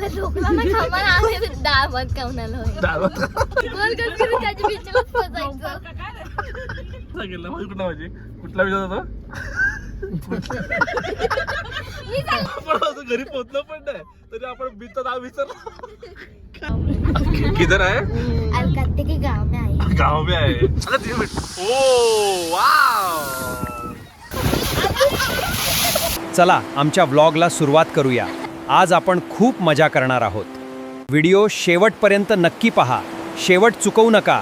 मला झोपला ना खामाला आम्ही डाळ भात खाऊन आलो. गोल करून त्याच्या बिचारात फसायचं. सांगितलं माझी कुठला माझी कुठला विचार होता आपण अजून घरी पोहोचलो पण नाही तरी आपण बीचचं नाव विचारलं. किधर आहे? अलकाते के गाव में आहे. गाव में आहे. अरे 3 मिनिट. ओ वाव. चला आमच्या व्लॉगला सुरुवात करूया. आज आपण खूप मजा करणार आहोत. व्हिडिओ शेवटपर्यंत नक्की पहा. शेवट चुकवू नका.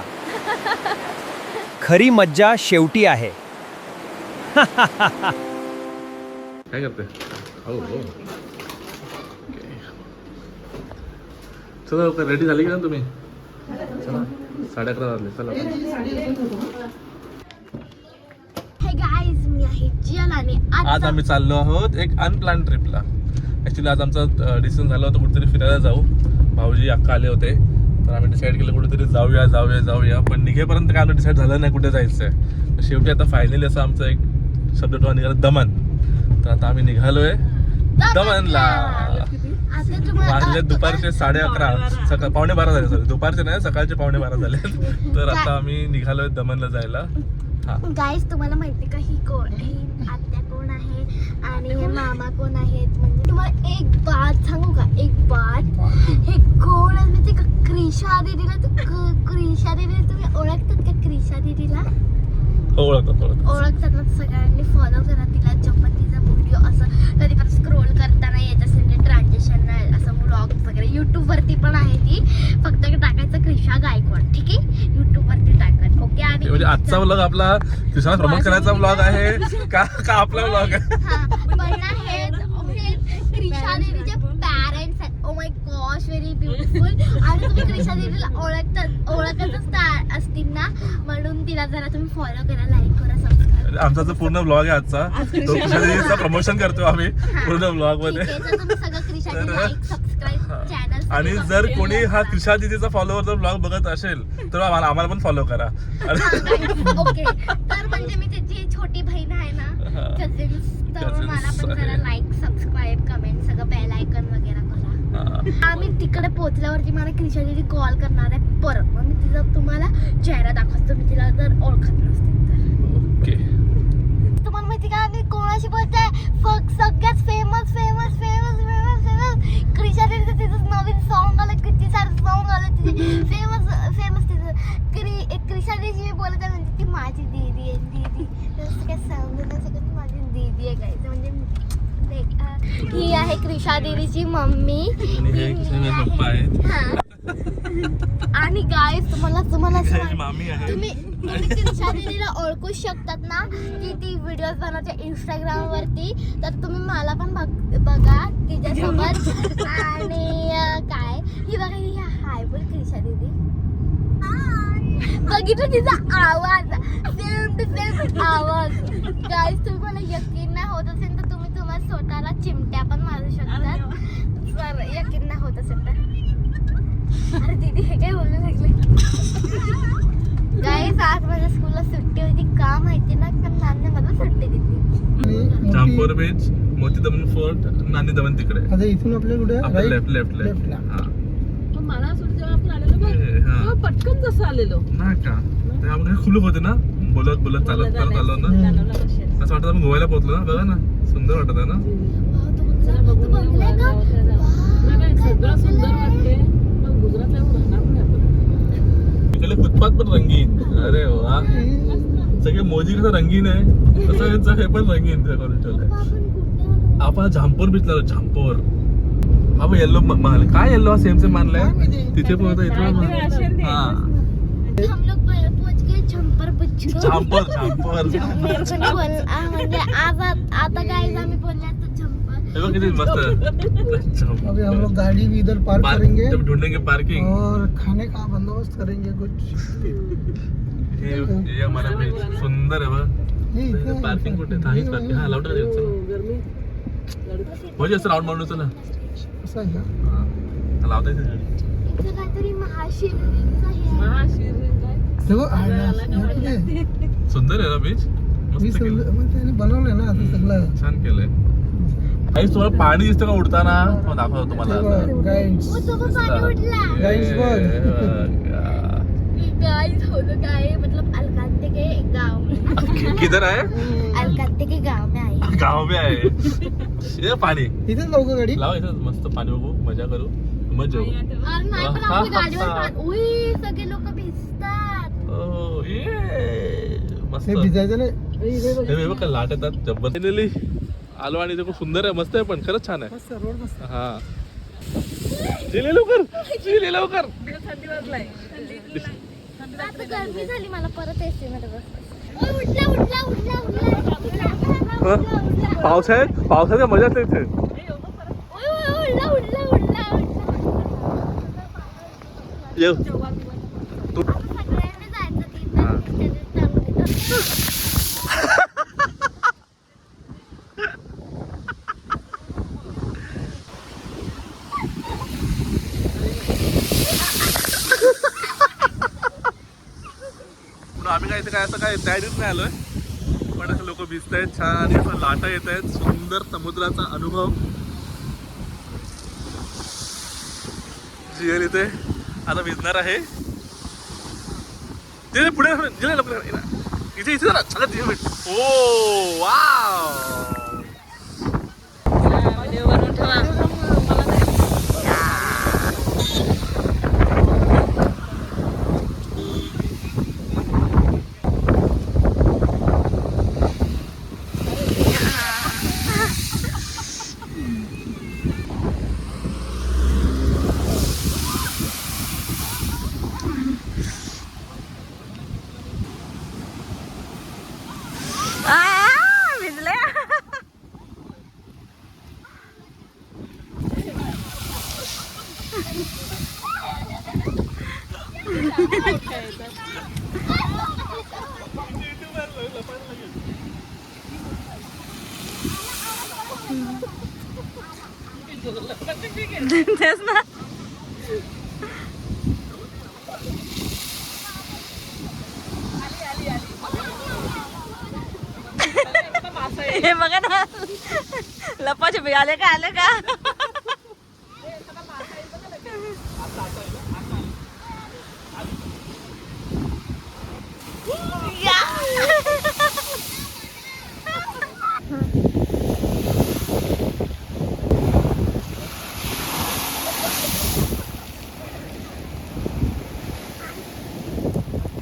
खरी मज्जा शेवटी आहे. काय करते? हो हो. चला लवकर रेडी झाली की ना तुम्ही? चला 11:30 वाजले. चला हे गाईज मी आहे जियाल आणि आज आम्ही चाललो आहोत एक अनप्लॅन ट्रिपला. ॲक्च्युली आज आमचा डिसिजन झाला होता कुठेतरी फिरायला जाऊ. भाऊजी अक्का आले होते तर आम्ही डिसाईड केलं कुठेतरी जाऊया पण निघेपर्यंत काय आम्हाला डिसाईड झालं नाही कुठे जायचं आहे. शेवटी आता फायनली असं आमचा एक शब्द ठेवा निघाला दमन. तर आता आम्ही निघालोय दमनला. वाजले दुपारचे 11:30 सकाळ 11:15 झाले. सॉरी दुपारचे नाही सकाळचे 11:15 झाले. तर आता आम्ही निघालोय दमनला जायला. गाईज तुम्हाला माहिती का ही आत्या कोण आहे आणि हे मामा कोण आहेत? म्हणजे तुम्हाला एक बात सांगू का? एक बात हे कोण आहे म्हणजे का क्रिशा दीदीला क्रिशा दीदी तुम्ही ओळखतात का? क्रिशा दीदीला ओळखतात ना. सगळ्यांनी फॉलो करा तिला. चपातीचा व्हिडिओ असं कधी पण स्क्रोल करताना येत असेल ते ट्रान्झॅक्शन असं व्लॉग वगैरे युट्यूब वरती पण आहे ती. फक्त टाकायचं क्रिशा गायकवाड. ठीक आहे युट्यूब वरती टाकत. ओके. आणि म्हणजे आजचा व्लॉग आपला किसान प्रमोट करायचा व्लॉग आहे का आपला व्लॉग आहे? पण हे क्रिशा दीदीचे पॅरेंट्स आहेत. Oh my gosh very beautiful. आणि तुम्ही क्रिशा दीदीला ओळखतच असतील ना म्हणून तिला जरा तुम्ही फॉलो करा, लाईक करा, सबस्क्राईब. आमचा जो पूर्ण व्लॉग आहे आजचा तो क्रिशा प्रमोशन करतो आम्ही पूर्ण व्लॉग मध्ये. तुम्ही सगळं क्रिशा दीदी लाईक सबस्क्राईब चॅनल. आणि जर कोणी हा क्रिशा दीदीचा फॉलोवर जर व्लॉग बघत असेल तर आम्हाला पण फॉलो करा. ओके. तर म्हणजे मी त्याची छोटी बहीण आहे ना कझिन्स. तर मला पण जरा लाईक सबस्क्राईब कमेंट सगळं बेल आयकॉन वगैरे करा. आम्ही तिकडे पोहोचल्यावरती मला क्रिशा दीदी कॉल करणार आहे परत. मग मी तिचा तुम्हाला चेहरा दाखवतो मी तिला जर ओळखत नसते तर. ओके. तुम्हाला माहिती का मी कोणाशी बोलते? सगळ्यात फेमस क्रिशा दीदीचं तिचं नवीन सॉन्ग आलं. किती सारं सॉन्ग आलं तिथे फेमस तिचं क्रिशा दीदी मी बोलत आहे म्हणजे ती माझी दीदी आहे. दीदी तसं काय समजून सगळं ती माझी दीदी आहे काय. म्हणजे ही आहे क्रिशा दीदीची मम्मी. पप्पा आहेत. आणि गाईस तुम्हाला मामी आहे. तुम्ही क्रिशा दीदीला ओळखू शकतात ना की ती व्हिडिओज बनवते इंस्टाग्राम वरती. तर तुम्ही मला पण बघा तिच्यासोबत. आणि काय ही बघा ही हाय बोल क्रिशा दीदी. बघितलं तिचा आवाज सेम टू सेम आवाज. गाईस तुम्ही मला यकीन नाही होत असेल तर तुम्ही तुम्हाला स्वतःला चिमट्या पण मारू शकतात. जर यकीन नाही होत असेल तर. अरे दीदी हे काय बोलू लागले? गाईस आज माझ्या स्कूलला सुट्टी होती. का माहिती ना पण मॅमने मला सुट्टी दिली. चांपोर बीच, मोती दमन फोर्ट, नानी दमन तिकडे. आता इथून आपल्या कुठे लेफ्ट. मला असं जेव्हा आपण आलेलो बघ तेव्हा पटकन जसं आलेलो नाही का ते आपण खुलूक होते ना बोलत चालत आलो ना. असं वाटत आपण गोव्याला पोहोचलो ना. बघा ना सुंदर वाटत आहे ना. सगळं सुंदर वाटते. पण गुजरातला एवढं राहणार नाही आपण. इकडे फुटपाथ पण रंगीन. अरे वा. सगळे मोजी कसं रंगीन आहे तसं यांचं हे पण रंगीन करून ठेवलंय. आपण झांपोर बीचला झांपोर. हा मग येल्लो माल काय येल्लो हा सेम मानलाय तिथे पण होता इथे. हा हम लोग पहुंच गए झंपर झांपोर. म्हणजे आता गाइस आम्ही बोलल्या तर झंपर. हे बघ किती मस्त. अभी हम लोग गाड़ी भी इधर पार्क करेंगे ढूंढेंगे पार्किंग और खाने का बंदोबस्त करेंगे कुछ. ये हमारा बीच सुंदर आहे बघ. पार्किंग कुठे आहे? पार्किंग हा लावून गरमी म्हणजे असं राऊंड मारून चला. असं आहे का? लावता येते गाडी. इथं काहीतरी महाशिवलिंगचं हे आहे. देखो सुंदर आहे ना बीच. मस्त केलं. मग त्याने बनवलंय ना आता सगळं. छान केलंय. काही तुम्हाला पाणी दिसतं का उडताना? हो, दाखवतो तुम्हाला असं. गाइड्स ओ, तो पण पाणी उडला. गाइड्स गाइस होलो काय मतलब अलकाते के गांव में किधर आहे? अलकाते के गांव में आए. गाव में आहे. हे पाणी इथेच लावू का गाडी? लाव इथं मस्त पाणी बघू, मजा करू, मजा येऊ. आणि नाही पण आपली गाडीवर पाणी. उई, सगळे लोक भिजतात. ओ, ये. मस्त. हे भिजायचं नाही. हे बघ लाट येतात जबरदस्त. Finally आलो आणि ते खूप सुंदर आहे, मस्त आहे, पण खरंच छान आहे. मस्त रोड मस्त. हा जिले लवकर, जिले लवकर. थंडी वाजलाय. आता गरमी झाली मला परत एसी मध्ये बस. उठला उठला उठला उठला उठला. पावसाच्या मजा असते इथे. उठला उठला उठला. येऊ सगळ्यांनी जायचं तिथं. आम्ही काय इथे काय असं काय त्याडीच नाही आलोय, पण असं लोक भिजत आहेत छान आणि असं लाटा येत आहेत. सुंदर समुद्राचा अनुभव. जियल इथे आता भिजणार आहे. ते पुढे जिले लवकर इथे इथे जरा सगळं जिथे भेट. ओ वाव. व्हिडिओ बनवून ठेवा. तेच ना. हे बघा ना, लपाछपी आले का आले का.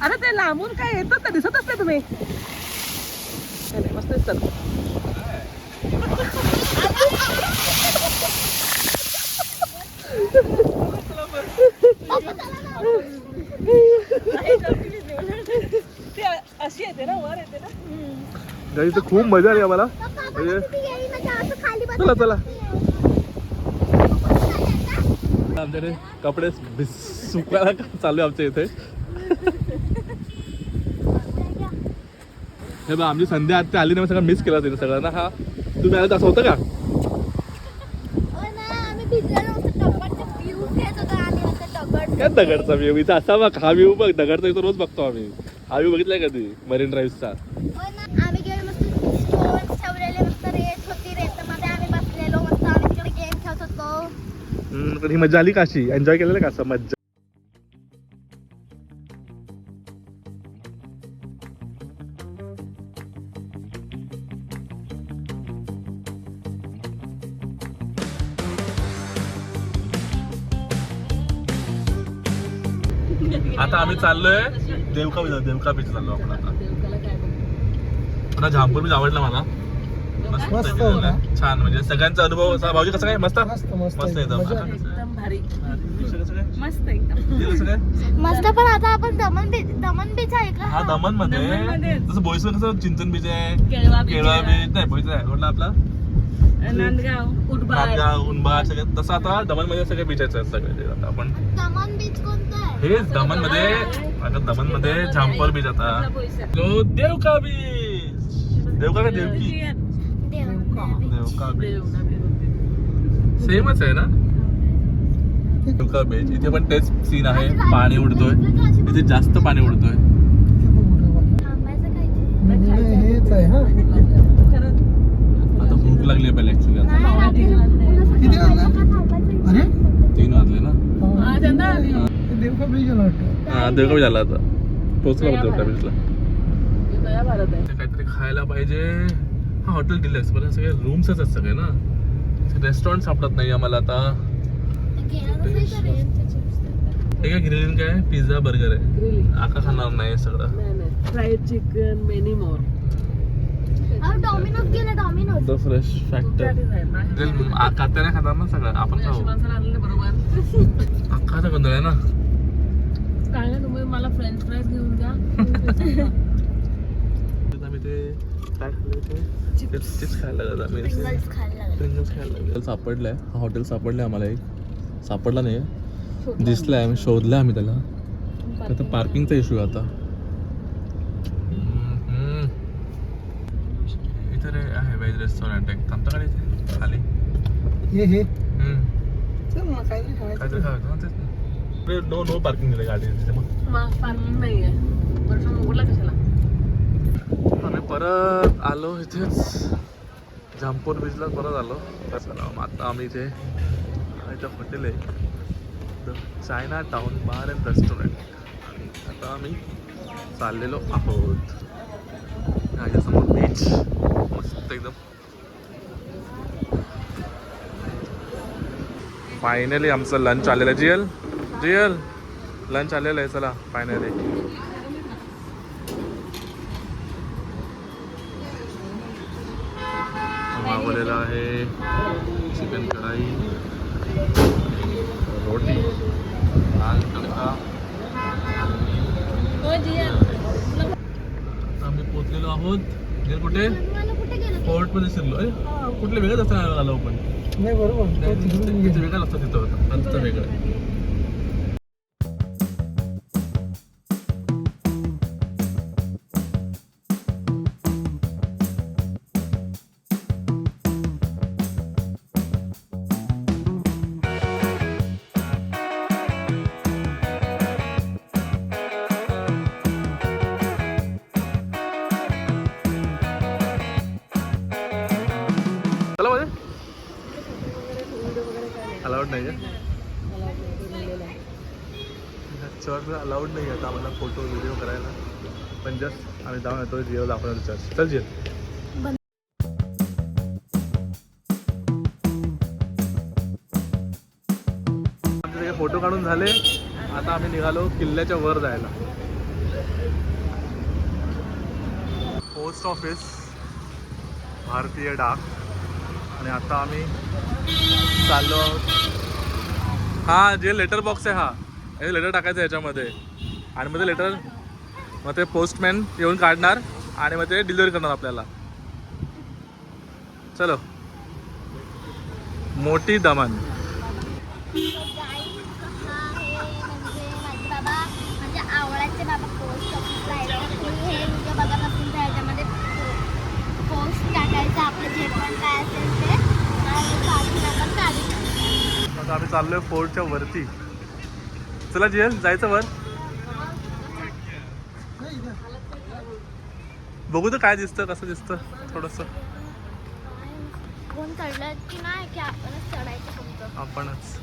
अरे ते लांबून काय येतात का दिसतच नाही तुम्ही. मस्त दिसतात. ते अशी येते ना, वर येते ना. इथे खूप मजा आली आम्हाला. चला चला आमच्याकडे कपडे सुकायला चालू आहे आमच्या इथे. हे बघ आमची संध्या आत्ता आली नाही, सगळं मिस केला तिने सगळं ना. हा तुम्ही आलं असं होतं का? काय दगडचा व्ह्यू इथं असा बघ. हा व्ह्यू बघ दगडचा, इथं रोज बघतो आम्ही. हा व्ह्यू बघितलाय कधी मरीन ड्राईव्हचा? आम्ही गेलो मस्त स्टोन ठेवलेले, मस्त रेत होती, रेतमध्ये आम्ही बसलेलो, मस्त आम्ही तिकडे गेम खेळत होतो. पण ही मजा आली का? अशी एन्जॉय केलेलं का असं मज्जा? आता आम्ही चाललोय देवका बीच. देवका बीच चाललो आपण आता. पुन्हा झांपूर बीच आवडला मला. मस्त मस्त केलेलं होता. आहे. छान म्हणजे सगळ्यांचा अनुभव असा. भाऊजी कसं काय? मस्त मस्त मस्त मस्त एकदम. मजा. एकदम भारी. कसं काय? मस्त एकदम. हे कसं काय? मस्त. पण आता आपण दमन बीच आहे का? हा दमन मध्ये. दमणमध्ये. जसं बोईसर कसं चिंचन बीच आहे, केळवा बीच केळवा आहे. बीच नाही बोईसर आहे कुठला आपला नांदगाव, उडबाड. नांदगाव, उनबाड सगळे. तसं आता दमन मध्ये सगळे बीचेस आहेत सगळे ते आता आपण. दमन बीच कोणतं आहे? हे दमन मध्ये. आता दमन मध्ये झांपर बीच आता. जो देवका बीच. देवका का देवकी? देवका बीच सेमच आहे ना. देवका बीच इथे पण तेच सीन आहे. पाणी उडतोय इथे, जास्त पाणी उडतोय. थांबायचं काय? हेच आहे हा. आता भूक भूक लागली आहे पहिले ऍक्च्युली आता. नाही, रात्री किती वाजले? का थांबायचं? अरे 3 वाजले ना. हा चंदा ते देवका ब्रिज आला वाटतं. हा देवका झाला आता. पोहोचला होता देवका बीचला. नया भारत आहे. ते काहीतरी खायला पाहिजे. हा हॉटेल डिलक्स पण सगळे रूम्सच आहेत सगळे ना. रेस्टॉरंट सापडत नाही आम्हाला आता. घेणारच नाही का रे? हे काय ग्रिलिंग काय पिझ्झा बर्गर आहे. ग्रिलिंग आका खाणार नाही सगळं. नाही नाही फ्राईड चिकन मेनी मोर अहो, डॉमिनोज गेले, डॉमिनोज. द फ्रेश फॅक्टर आका नाही खाणार ना सगळं. आपण अशी खाऊ. माणसाला आणलं बरोबर. आकाचा गोंधळ आहे ना. काय नाही तुम्ही मला फ्रेंच फ्राईज घेऊन द्या. आम्ही ते काय खाल्लं ते चिप्स खायला लागलो आम्ही. Pringles खायला लागले. Pringles खायला लागलो. सापडलंय हा हॉटेल सापडलंय आम्हाला. एक सापडला नाही दिसलाय. आम्ही शोधलाय आम्ही त्याला. आता पार्किंगचा इश्यू आहे आता. इथे आहे व्हेज रेस्टॉरंट एक. थांबता का इथे खाली. हे चल ना काहीतरी खायचं. काहीतरी खायचं ना तेच. नो नो पार्किंग दिलं गाडी तिथे. मग पार्किंग नाही आहे. वर्ष मोगला कशाला. आम्ही परत आलो इथेच जामपूर बीचला परत आलो. चला मग आता आम्ही इथे इथं हॉटेल आहे the China town bar and restaurant. आणि आता आम्ही चाललेलो आहोत. माझ्यासमोर बीच मस्त एकदम. फायनली आमचं लंच आलेलं आहे. जियल लंच आलेलं आहे. चला फायनली. मागवलेला आहे चिकन कढाई, रोटी, दाल तडका. आम्ही पोचलेलो आहोत. कुठे मला कुठे गेलं? फोर्ट मध्ये शिरलो. अरे कुठले वेगळंच असतं आलो पण. नाही बरोबर तो तिकडून गेला. वेगळं असतं तिथं होतं. नंतर वेगळं. चला मध्ये अलाउड नाही आहे. चर्च अलाउड नाही आहे आता आम्हाला फोटो व्हिडिओ करायला. पण जस्ट आम्ही जाऊन येतो जिओ दाखवणार चर्च. चल जिओ. आमचे फोटो काढून झाले. आता आम्ही निघालो किल्ल्याच्या वर जायला. पोस्ट ऑफिस भारतीय डाक. आणि आता आम्ही चाललो आहोत. हा जे लेटर बॉक्स आहे. हा हे लेटर टाकायचं आहे याच्यामध्ये. आणि मग ते लेटर मग ते पोस्टमॅन येऊन काढणार आणि मग ते डिलिव्हरी करणार आपल्याला. चलो मोठी दमन. माझे बाबा म्हणजे आवळाचे बाबा पोस्ट ऑफिसला आहेत. हे उद्या बघत असेल तर ह्याच्यामध्ये पोस्ट टाकायचं आपलं जे पण काय असेल ते आणि काढून आपण काढू. आता आम्ही चाललोय फोर्टच्या वरती. चला जियल जायचं वर. बघू तर काय दिसतं कसं दिसतं थोडंसं. कोण चढलं की नाही की आपणच चढायचं फक्त. आपणच.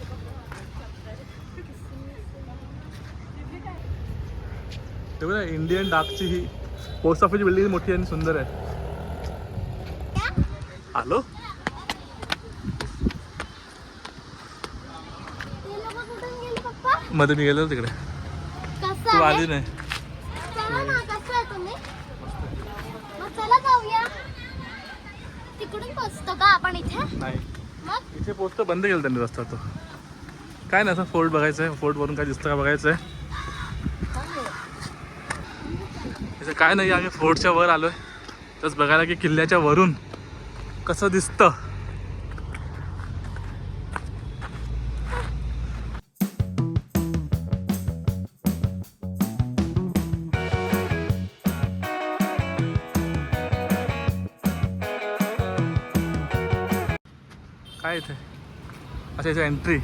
तेव्हा इंडियन डाकची ही पोस्ट ऑफिसची बिल्डिंग मोठी आणि सुंदर आहे. आलो. ते लोक कुठून गेले पप्पा? मध्ये मी गेलो तिकडे. कसं तू आहे? आली नाही. चला ना, कसं आहे तुम्ही? मग चला जाऊया. तिकडून पोचतो का आपण इथे? नाही मग इथे पोस्ट बंद केलं त्यांनी रस्ता तो. काय नाही असं फोर्ट बघायचं आहे. फोर्ट वरून काय दिसतं का बघायचं आहे. इथे काय नाही. आम्ही फोर्टच्या वर आलोय तसं बघायला की किल्ल्याच्या वरून कसं दिसतं. काय इथे अच्छा इथे एंट्री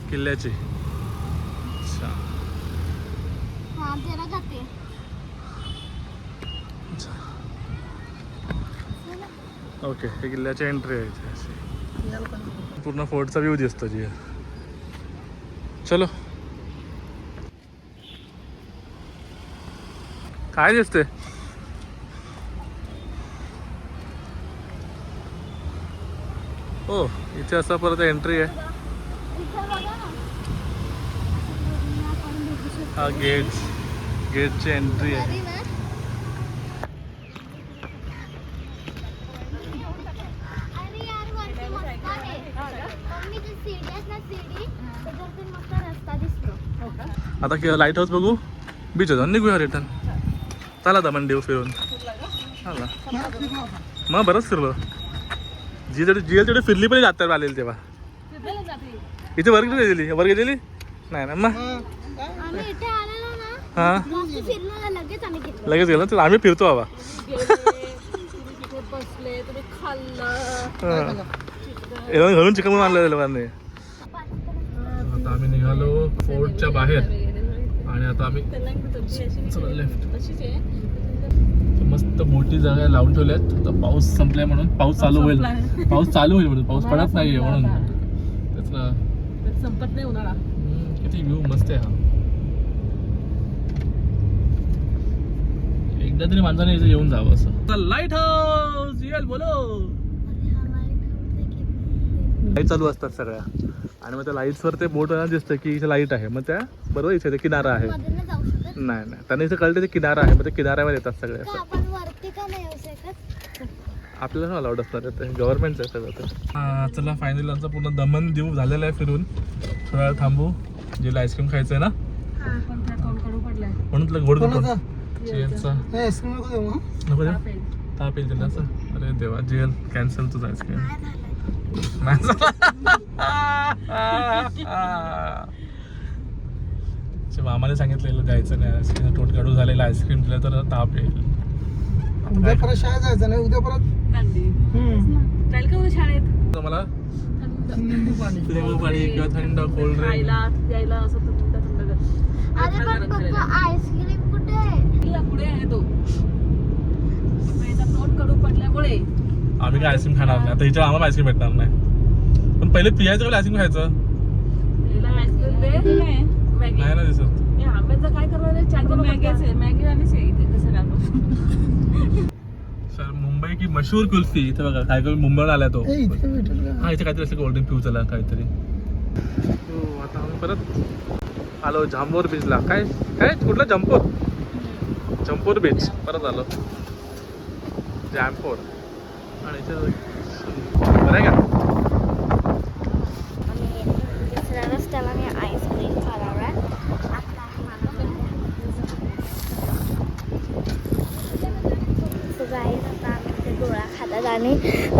किल्ल्याची. अच्छा हा जरा जाते. अच्छा. चला. ओके हे किल्ल्याची एंट्री आहे इथे अशी. पूर्ण फोर्टचा व्ह्यू दिसतो जी. चलो काय दिसते? हो इथे असं परत एंट्री आहे. इथं बघा ना. आपण बघू शकतो. हा गेटची एंट्री आहे. भारी ना? अरे यार वरती मस्त आहे. मम्मी ती सीडी आहे ना सीडी त्याच्यावरती मस्त रस्ता दिसतो. आता लाईट हाऊस बघू, बीच जाऊन निघूया रिटर्न. चला दमन देऊ फिरून. चला मग बरंच फिरलो. जी तेवढी फिरली पण जातात आलेली तेव्हा. इथे वर गेलेली नाही ना मग. आम्ही इथे आलेलो ना हां मस्त फिरलो ना लगेच आम्ही घेतलो. लगेच गेलो तर आम्ही फिरतो बाबा. बसले तुम्ही खाल्लं घरून चिकन आणलं लोकांनी. आता आम्ही निघालो फोर्टच्या बाहेर आणि आता आम्ही लेफ्ट. मस्त मोठी जागा लावून ठेवल्यात. आता पाऊस संपलाय म्हणून पाऊस चालू होईल म्हणून पाऊस पडत नाहीये म्हणून तेच ना. संपत नाही उन्हाळा. किती व्ह्यू मस्त आहे हा. एकदा तरी माणसाने इथे येऊन जावं असं. लाईट हाऊस येल बोलो. लाईट चालू असतात सगळ्या आणि मग त्या लाईट्सवर ते बोट दिसतं की इथे लाईट आहे. मग त्या बरोबर इथे ते किनारा आहे. मध्ये नाही जाऊ शकत. नाही त्यांना इथे कळतं ते किनारा आहे. मग ते किनाऱ्यावर येतात सगळे का असं. आपण वरती का नाही येऊ शकत? आपल्याला अलाउड असणार आहे ते गव्हर्नमेंटचं आहे सगळं ते. चला फायनली आमचा पूर्ण दमन देऊ झालेला आहे फिरून. थोडा वेळ थांबू. जेला आईस्क्रीम खायचं आहे ना पण त्या तोंड कडू पडलाय. म्हणून तुला गोड कोणाचा? जेलचा हे आईस्क्रीम नको देऊ हं? नको द्या. ताप येईल त्याला असं. अरे देवा जेल कॅन्सल तुझं आईस्क्रीम नाही झालं. मामाने सांगितलेलं द्यायचं नाही आईस्क्रीम. तोंड कडू झालेलं आईस्क्रीम दिलं तर ताप येईल. उद्या परत शाळेत जायचं नाही. उद्या परत जाईल का उद्या शाळेत? मला निंबू पाणी. लिंबू पाणी किंवा थंड कोल्ड ड्रिंक. खायला द्यायला असं तर थंड थंड अरे पण पप्पा आईस्क्रीम कुठे आहे? पुढे आहे तो. तोंड कडू पडल्यामुळे आम्ही काय आईस्क्रीम खाणार नाही आता. हिच्या आम्हाला आईस्क्रीम भेटणार नाही. पण पहिले पियायचं का आईस्क्रीम खायचं आईस्क्रीम दे. मॅगी नाही ना दिसत. आंब्याचं काय करणार आहे? चार मॅगीच आहे. मॅगी आणि इथे सगळ्या सर मुंबई की मशहूर कुल्फी. इथे बघा काय काय मुंबईवर आलाय तो. ए, इथे भेटेल का? हा इथे काहीतरी असं कोल्ड ड्रिंक पिऊ चला काहीतरी. हो आता आम्ही परत आलो जांभोर बीचला. काय काय कुठला जम्पोर बीच परत आलो. जॅम्पोर आणि इथे बरं आहे का? आणि दुसऱ्या रस्त्याला मी आईस्क्रीम खाणार आहे. आता गाईस आता आम्ही ते गोळा खातात आणि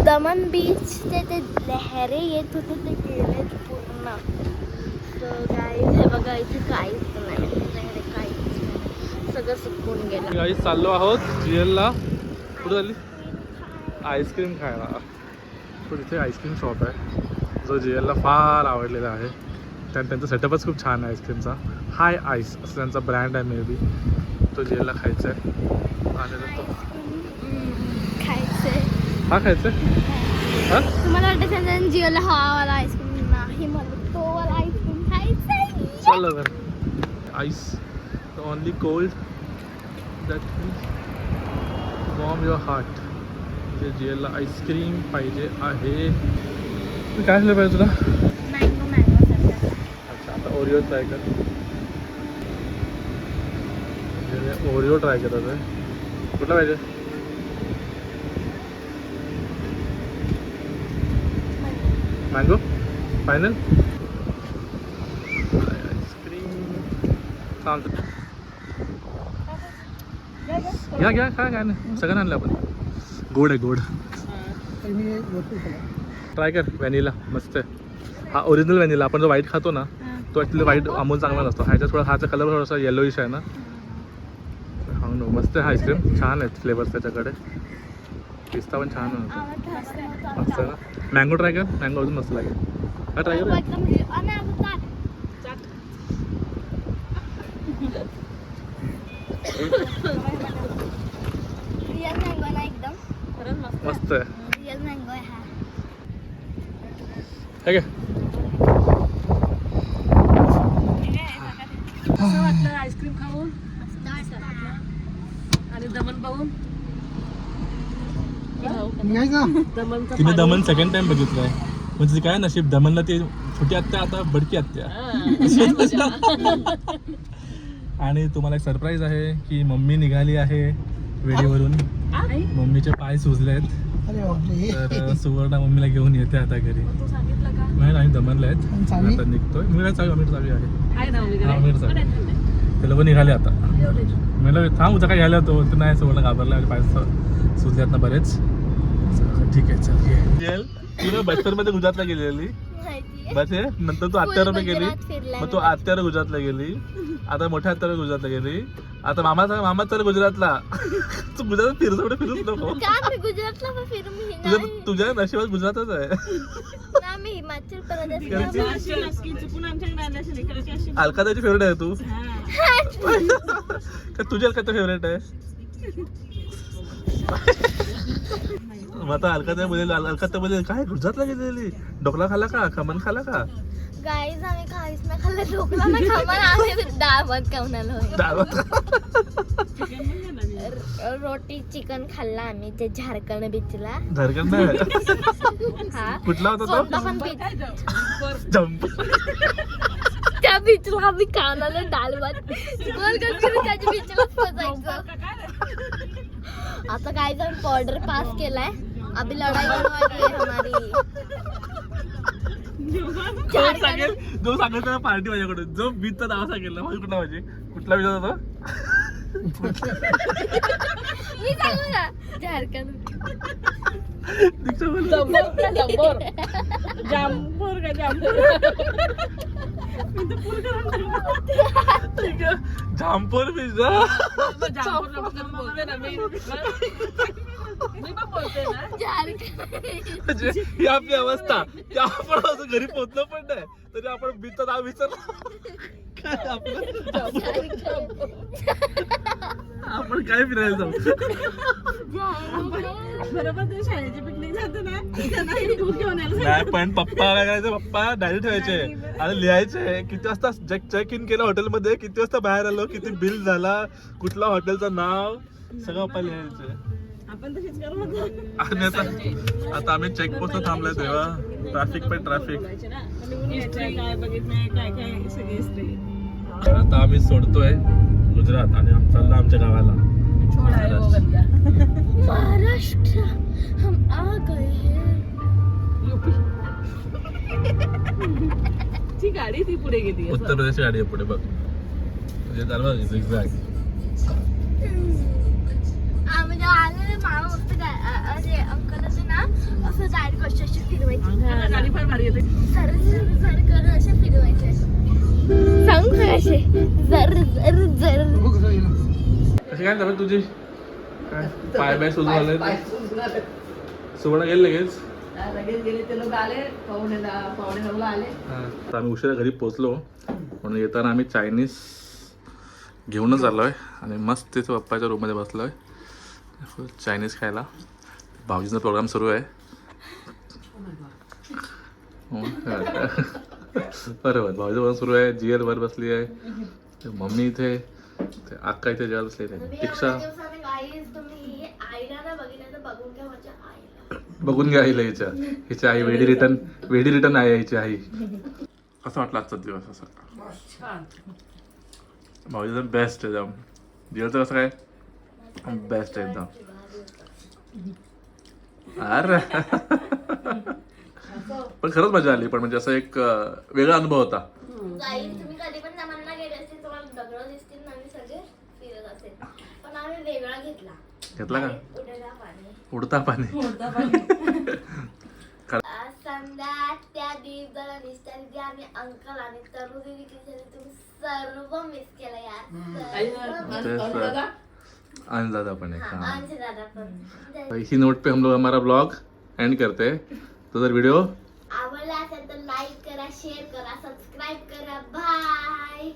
दमन बीचचे ते लहरे येत होते ते गेले पूर्ण. सो गाईस हे बघा इथे काहीच नाही. लहरे काहीच नाही. सगळं सुकून गेलं. गाईस चाललो आहोत जीएलला. कुठं झाली आईस्क्रीम खायला. पण इथे आईस्क्रीम शॉप आहे जो जीएलला फार आवडलेला आहे. त्यांचा सेटअपच खूप छान आहे आईस्क्रीमचा. हाय आईस असं त्यांचा ब्रँड आहे मे बी. तो जीएलला खायचा आहे आणि तो खायचंय. हा खायचा आहे. हां तुम्हाला वाटतं त्याच्यानं जिओला हा वाला आईस्क्रीम नाही मला तो वाला आईस्क्रीम खायचंय. चल बरं ice only cold that warm your heart. ते जीएलला आईस्क्रीम पाहिजे आहे. काय झालं पाहिजे तुला? मँगो सारखा. अच्छा आता ओरिओ ट्राय कर. ओरिओ ट्राय करत आहे. कुठला पाहिजे? Mango final ice cream. घ्या काय नाही सगळं आणलं आपण. गोड आहे गोड. मी एक भरपूर खाल्ला. ट्राय कर व्हॅनिला मस्त आहे. हा ओरिजिनल व्हॅनिला आपण जो व्हाईट खातो ना तो ॲक्च्युली व्हाईट अमूल चांगला नसतो. ह्याच्यात थोडा हाचा कलर थोडासा येलोइश आहे ना. हा नो मस्त आहे आईस्क्रीम. छान आहेत फ्लेवर्स त्याच्याकडे. पिस्ता पण छान होतं मस्त आहे ना. मँगो ट्राय कर. मँगो अजून मस्त लागेल. हा ट्राय कर. रिअल मँगो ना एकदम खरंच मस्त मस्त आहे. रिअल काय कसं वाटलं आईस्क्रीम खाऊन आणि दमन पाहून निघायचं दमनचं तिने पाणी. दमन सेकंड टाइम बघितलंय म्हणजे काय नशीब दमनला ती छोटी आत्या आता बडकी आत्या. आणि तुम्हाला एक सरप्राईज आहे की मम्मी निघाली आहे वेळेवरून. मम्मीचे पाय सुजलेत अरे बापरे तर सुवर्णा मम्मीला घेऊन येते आता घरी. तू सांगितलं का नाही नाही दमनला आहेत. आणि चावी? आता निघतोय मी काय चावी चावी आहे. आहे ना वगैरे हा, वगैरे चालेल. पण येत नाही. ते लोक निघाले आता. एवढे. मला थांब उद्या काय घ्यायला तो तर नाही सुवर्ण घाबरला पाय सुजल्यात ना बरेच. ठीक आहे चल तुला बचपन मध्ये गुजरातला गेलेली माहितीये? बस हे नंतर तू आत्यावर गेली गुजरात फिरलाय मग तू आत्यावर गुजरातला गेली आता मोठ्या आत्यावर गुजरातला गेली आता मामा चाल गुजरातला. तू गुजरात फिरत कुठे फिरूच नको. का मी गुजरातला पण फिरून मी तुझ्या नशिबात गुजरातच आहे. ना मी हिमाचल प्रदेश कारण अशी नसकी चुकून आमच्याकडे आल्याशी इकडची अशी. अलकाताची फेवरेट आहे तू हा. का तुझी अलकाता फेवरेट आहे. मग आता अलकातामध्ये काय गुजरातला गेलेली ढोकळा खाला का खमण खाला का. गाईज आम्ही काहीच नाही खाल्लं ढोकळा नाही खाणार आम्ही डाळ भात खाऊन आलो चिकन पण नाही ना. रोटी चिकन खाल्ला आम्ही ते झारखंड बीचला. झारखंड नाही हा कुठला होता कोणता तो पण बीच काय जाऊ? जम्प. त्या बीचला आम्ही खाऊन आलो डाळ भात गोल गोल फिरून त्याच्या बीचलाच फसायचं. आता काय जण बॉर्डर पास केलाय अभी लढाई होने वाली है हमारी. जो सांगेल त्याला पार्टी माझ्याकडून जो बीचचं नाव सांगेल ना कुठला म्हणजे कुठला बीच होता मी सांगू ना झारखंड. दीक्षा बोल. जंबोर का जंबोर? जांभूर का जांभूर? मी तर पूर करून ठीक आहे. झांपोर बीच जांभूर बोलते ना मी पण बोलते ना. झारखंड म्हणजे ही आपली अवस्था की आपण असं घरी पोहोचलो पण नाही तरी आपण बीचचं नाव विसरलो. काय आपण काय फिरायला जाऊ. बरोबर ते शाळेची पिकनिक जाते ना त्यांना हे दूध घेऊन यायला नाही पण पप्पा काय करायचं पप्पा डायरी ठेवायचे आणि लिहायचे किती वाजता चेक इन केलं हॉटेलमध्ये किती वाजता बाहेर आलो किती बिल झाला कुठला हॉटेलचं नाव सगळं पप्पा लिहायचं. आपण तशीच करू होतो. आणि आता आम्ही चेकपोस्ट थांबलोय तेव्हा ट्रॅफिक पण ट्रॅफिक. काय बघितलंय काय काय सगळी हिस्ट्री. आता आम्ही सोडतोय गुजरात आणि चाललो आमच्या गावाला. छोडा आहे वो गंजा. महाराष्ट्र हम आ गए हैं. यूपी. ती गाडी ती पुढे गेली असं. उत्तर प्रदेश गाडी आहे पुढे बघ म्हणजे चालवा एक्झॅक्ट. आम्ही जेव्हा आलो ना मामा मस्त असे अंकल असे ना असं डायरेक्ट अशी अशी फिरवायची. हा, गाडी फार भारी येते. सर सर करून असे फिरवायचे. सांगू का असे जर जर जर बघ कसं गेलं. कशी काय झालं तुझी काय पाय बाय सुजून आले सुवर्ण गेले लगेच. लगेच गेले ते लोक आले पावणे 9ला आले. तर आम्ही उशिरा घरी पोहोचलो म्हणून येताना आम्ही चायनीज घेऊनच आलो आहे आणि मस्त तिथे पप्पाच्या रूममध्ये बसलो आहे फुल चायनीज खायला. भाऊजींचा प्रोग्राम सुरू आहे. बरोबर भाऊजी प्रोग्राम सुरू आहे. जियल वर बसली आहे मम्मी इथे अक्का इथे जेवायला बसली आहे. दीक्षा तुम्ही आईला ना बघितलं तर बघून घ्या माझ्या आईला. बघून घ्या आईला हिची आई वेडी रिटर्न आहे हिची आई. कसं वाटलं आजचा दिवस असा छान. भाऊजीचं बेस्ट आहे एकदम. जिवलचं कसं काय बेस्ट आहे एकदम. अरे पण खरंच मजा आली पण म्हणजे असं एक वेगळा अनुभव होता. गाईस तुम्ही कधी पण जमानला गेले असतील तुम्हाला दगड दिसतील ना आम्ही सगळे फिरत असेल पण आम्ही वेगळा घेतला. घेतला का उडता पाणी उडता पाणी. संध्या त्या दीपदाला निष्ठाने आम्ही अंकल आणि तरू दीदी तुम्ही सर्व मिस केलं यार. आनंद दादा पण आहे. आमचे दादा पण. इसी नोट पे हम लोग हमारा ब्लॉग एंड करते हैं. तो जर व्हिडिओ आवडला असेल तर लाईक करा शेअर करा सबस्क्राईब करा बाय.